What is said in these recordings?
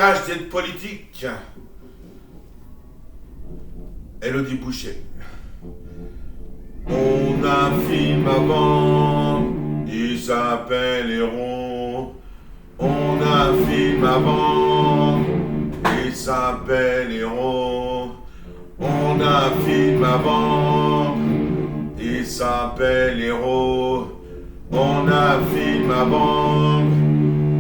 Tâche d'être politique. Elodie Boucher. On a un film avant, il s'appelle Héros. On a un film avant, il s'appelle Héros. On a un film avant, il s'appelle Héros. On a un film avant,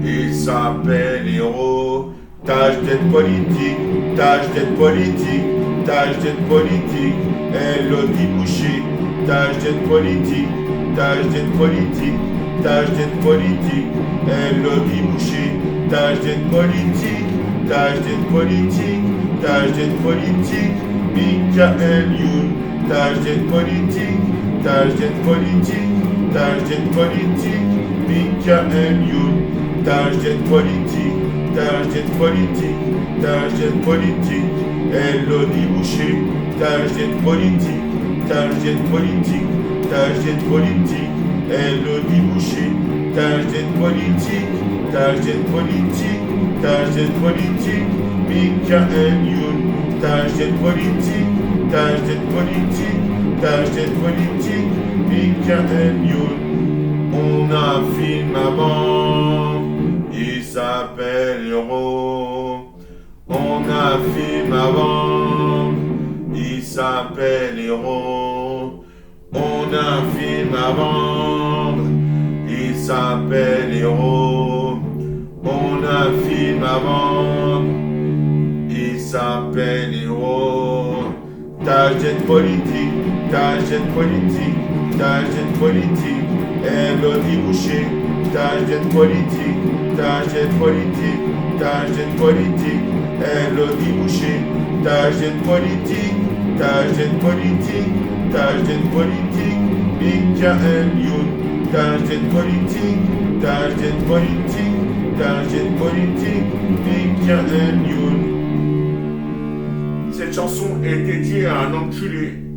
il s'appelle Héros. Tâche d'être politique, tâche d'être politique, tâche d'être politique. Elodie Boucher, tâche d'être politique, tâche d'être politique, tâche d'être politique. Elodie Boucher, tâche d'être politique, tâche d'être politique, tâche d'être politique. Michael Youn, tâche d'être politique, tâche d'être politique, tâche d'être politique. Michael Youn, tâche d'être politique, tâche d'être politique, tâche d'être politique. Elodie Boucher, tâche d'être politique, tâche d'être politique, tâche d'être politique. Elodie Boucher, tâche d'être politique, tâche d'être politique, tâche d'être politique. Michael Youn, tâche d'être politique, tâche d'être politique, tâche d'être politique. Michael Youn. On a un film avant, il s'appelle Héros. On a un film avant, il s'appelle Héros. On a un film avant, il s'appelle Héros. On a un film avant, il s'appelle Héros. Tâche d'être politique, tâche d'être politique, tâche d'être politique. Elodie Boucher, tâche d'être politique, tâche d'être politique, tâche d'être politique. Elodie Boucher, tâche d'être politique, tâche d'être politique, tâche d'être politique. Michael Youn, tâche d'être politique, tâche d'être politique, tâche d'être politique. Michael Youn. Cette chanson est dédiée à un enculé